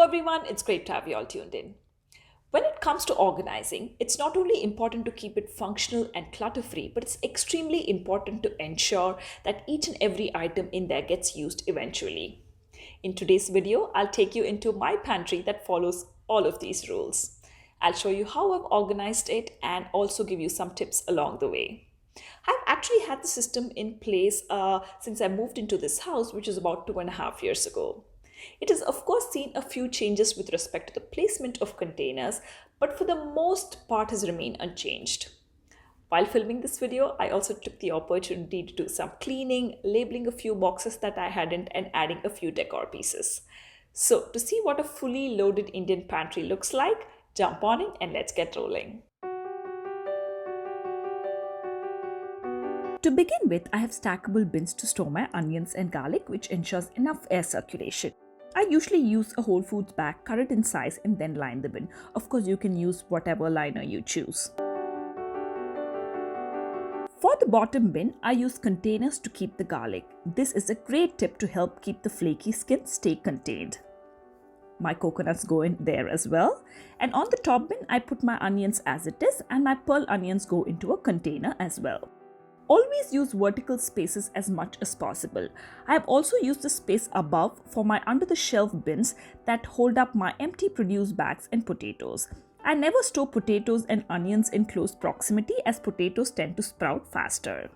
everyone, it's great to have you all tuned in. When it comes to organizing, it's not only important to keep it functional and clutter free, but it's extremely important to ensure that each and every item in there gets used eventually. In today's video, I'll take you into my pantry that follows all of these rules. I'll show you how I've organized it and also give you some tips along the way. I've actually had the system in place since I moved into this house, which is about 2.5 years ago. It has of course seen a few changes with respect to the placement of containers, but for the most part has remained unchanged. While filming this video, I also took the opportunity to do some cleaning, labeling a few boxes that I hadn't, and adding a few decor pieces. So to see what a fully loaded Indian pantry looks like, jump on in and let's get rolling. To begin with, I have stackable bins to store my onions and garlic, which ensures enough air circulation. I usually use a Whole Foods bag, cut it in size and then line the bin. Of course, you can use whatever liner you choose. For the bottom bin, I use containers to keep the garlic. This is a great tip to help keep the flaky skin stay contained. My coconuts go in there as well. And on the top bin, I put my onions as it is, and my pearl onions go into a container as well. Always use vertical spaces as much as possible. I have also used the space above for my under the shelf bins that hold up my empty produce bags and potatoes. I never store potatoes and onions in close proximity as potatoes tend to sprout faster.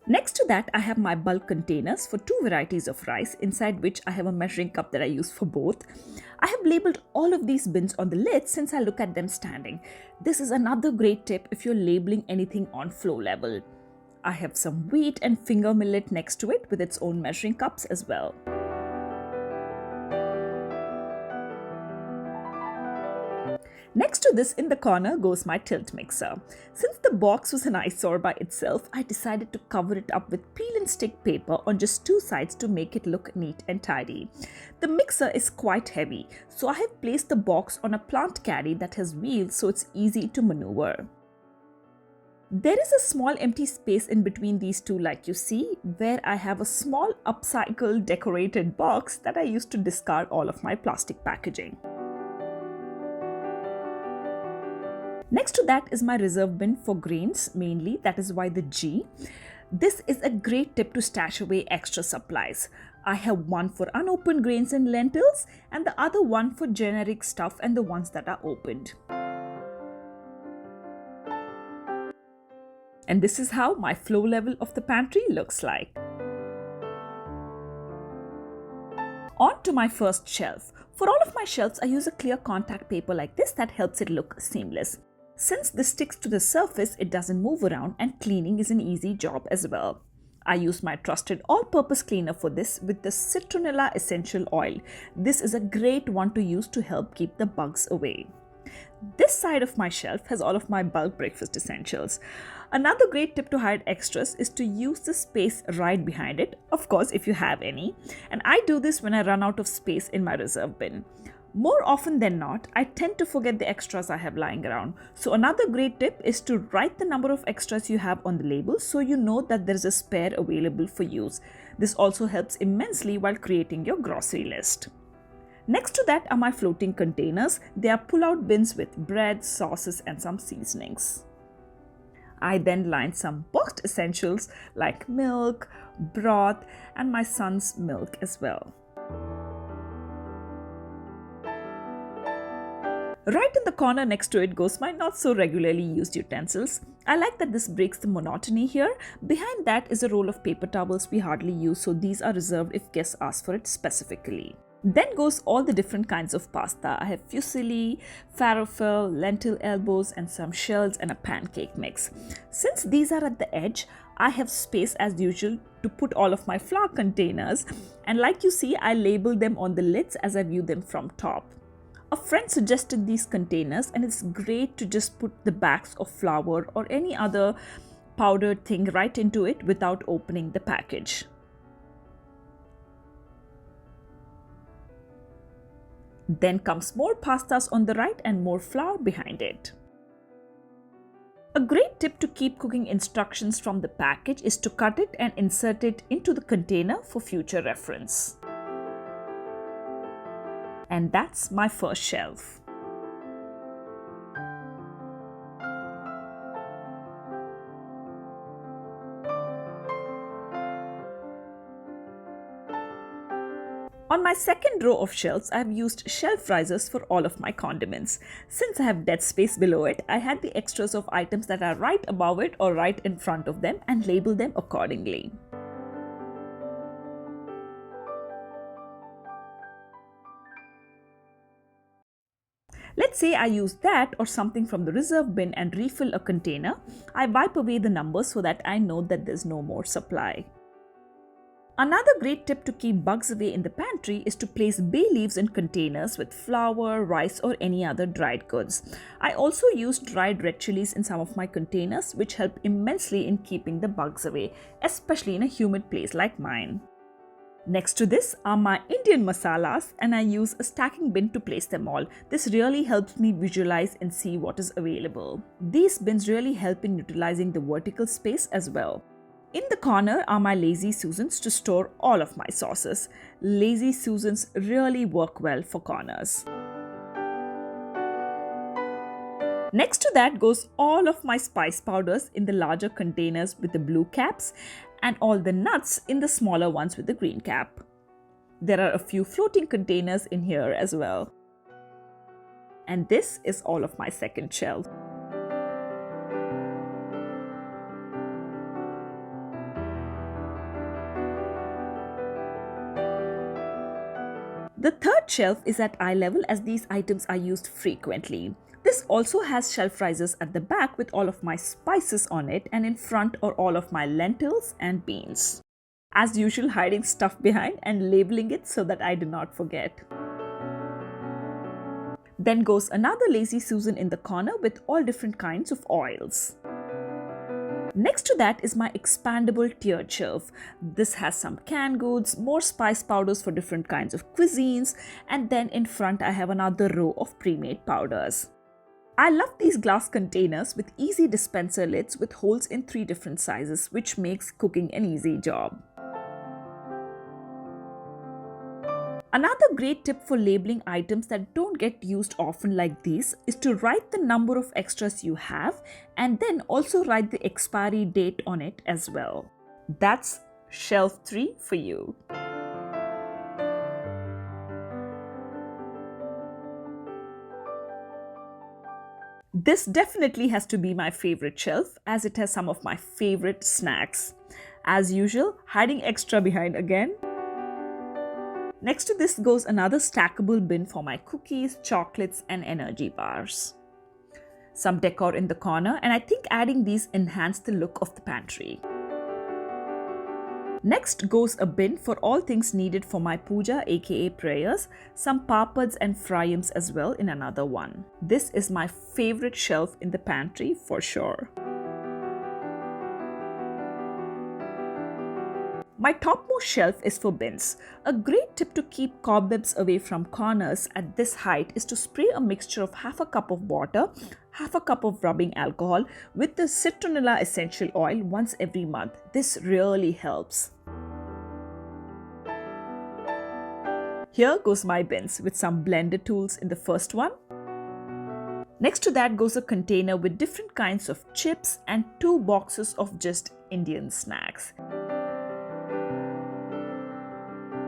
Next to that, I have my bulk containers for two varieties of rice, inside which I have a measuring cup that I use for both. I have labeled all of these bins on the lid since I look at them standing. This is another great tip if you're labeling anything on floor level. I have some wheat and finger millet next to it with its own measuring cups as well. Next to this in the corner goes my tilt mixer. Since the box was an eyesore by itself, I decided to cover it up with peel and stick paper on just two sides to make it look neat and tidy. The mixer is quite heavy, so I have placed the box on a plant caddy that has wheels so it's easy to maneuver. There is a small empty space in between these two like you see, where I have a small upcycled decorated box that I used to discard all of my plastic packaging. Next to that is my reserve bin for grains mainly, that is why the G. This is a great tip to stash away extra supplies. I have one for unopened grains and lentils and the other one for generic stuff and the ones that are opened. And this is how my floor level of the pantry looks like. On to my first shelf. For all of my shelves, I use a clear contact paper like this that helps it look seamless. Since this sticks to the surface, it doesn't move around and cleaning is an easy job as well. I use my trusted all-purpose cleaner for this with the Citronella essential oil. This is a great one to use to help keep the bugs away. This side of my shelf has all of my bulk breakfast essentials. Another great tip to hide extras is to use the space right behind it, of course if you have any. And I do this when I run out of space in my reserve bin. More often than not, I tend to forget the extras I have lying around. So another great tip is to write the number of extras you have on the label so you know that there is a spare available for use. This also helps immensely while creating your grocery list. Next to that are my floating containers. They are pull-out bins with bread, sauces and some seasonings. I then line some boxed essentials like milk, broth and my son's milk as well. Right in the corner next to it goes my not so regularly used utensils. I like that this breaks the monotony here. Behind that is a roll of paper towels we hardly use, so these are reserved if guests ask for it specifically. Then goes all the different kinds of pasta. I have fusilli, falafel, lentil elbows and some shells and a pancake mix. Since these are at the edge, I have space as usual to put all of my flour containers, and like you see, I label them on the lids as I view them from top. A friend suggested these containers and it's great to just put the bags of flour or any other powdered thing right into it without opening the package. Then comes more pastas on the right and more flour behind it. A great tip to keep cooking instructions from the package is to cut it and insert it into the container for future reference. And that's my first shelf. On my second row of shelves, I have used shelf risers for all of my condiments. Since I have dead space below it, I had the extras of items that are right above it or right in front of them and label them accordingly. Let's say I use that or something from the reserve bin and refill a container. I wipe away the numbers so that I know that there's no more supply. Another great tip to keep bugs away in the pantry is to place bay leaves in containers with flour, rice or any other dried goods. I also use dried red chilies in some of my containers, which help immensely in keeping the bugs away, especially in a humid place like mine. Next to this are my Indian masalas, and I use a stacking bin to place them all. This really helps me visualize and see what is available. These bins really help in utilizing the vertical space as well. In the corner are my Lazy Susans to store all of my sauces. Lazy Susans really work well for corners. Next to that goes all of my spice powders in the larger containers with the blue caps and all the nuts in the smaller ones with the green cap. There are a few floating containers in here as well. And this is all of my second shelf. The third shelf is at eye level as these items are used frequently. This also has shelf risers at the back with all of my spices on it, and in front are all of my lentils and beans. As usual, hiding stuff behind and labeling it so that I do not forget. Then goes another Lazy Susan in the corner with all different kinds of oils. Next to that is my expandable tiered shelf. This has some canned goods, more spice powders for different kinds of cuisines, and then in front I have another row of pre-made powders. I love these glass containers with easy dispenser lids with holes in 3 different sizes, which makes cooking an easy job. Another great tip for labeling items that don't get used often like these is to write the number of extras you have and then also write the expiry date on it as well. That's shelf 3 for you. This definitely has to be my favorite shelf as it has some of my favorite snacks. As usual, hiding extra behind again. Next to this goes another stackable bin for my cookies, chocolates and energy bars. Some decor in the corner, and I think adding these enhance the look of the pantry. Next goes a bin for all things needed for my puja aka prayers, some papads and fryams as well in another one. This is my favorite shelf in the pantry for sure. My topmost shelf is for bins. A great tip to keep cobwebs away from corners at this height is to spray a mixture of half a cup of water, half a cup of rubbing alcohol with the citronella essential oil once every month. This really helps. Here goes my bins with some blender tools in the first one. Next to that goes a container with different kinds of chips and 2 boxes of just Indian snacks.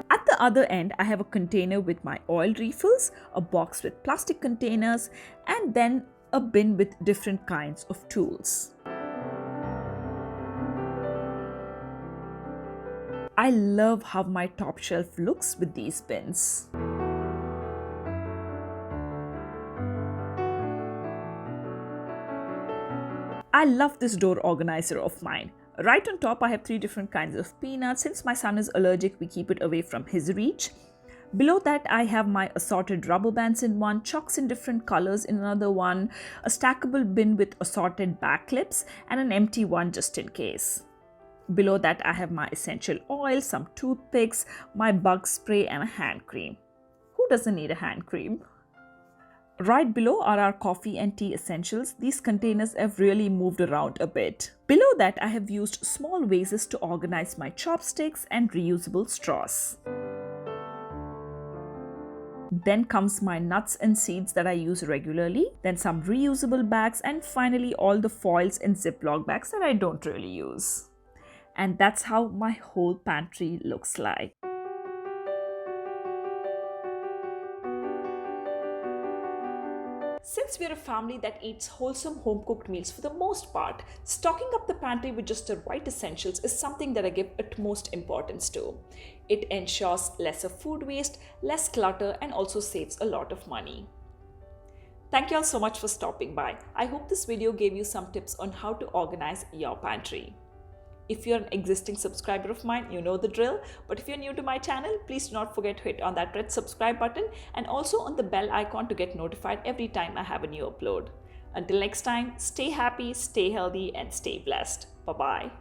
At the other end, I have a container with my oil refills, a box with plastic containers, and then a bin with different kinds of tools. I love how my top shelf looks with these bins. I love this door organizer of mine. Right on top, I have 3 different kinds of peanuts. Since my son is allergic, we keep it away from his reach. Below that, I have my assorted rubber bands in one, chalks in different colors in another one, a stackable bin with assorted back clips, and an empty one just in case. Below that, I have my essential oil, some toothpicks, my bug spray, and a hand cream. Who doesn't need a hand cream? Right below are our coffee and tea essentials. These containers have really moved around a bit. Below that, I have used small vases to organize my chopsticks and reusable straws. Then comes my nuts and seeds that I use regularly, then some reusable bags, and finally all the foils and Ziploc bags that I don't really use. And that's how my whole pantry looks like. Since we're a family that eats wholesome home-cooked meals for the most part, stocking up the pantry with just the right essentials is something that I give utmost importance to. It ensures lesser food waste, less clutter, and also saves a lot of money. Thank you all so much for stopping by. I hope this video gave you some tips on how to organize your pantry. If you're an existing subscriber of mine, you know the drill. But if you're new to my channel, please do not forget to hit on that red subscribe button and also on the bell icon to get notified every time I have a new upload. Until next time, stay happy, stay healthy, and stay blessed. Bye-bye.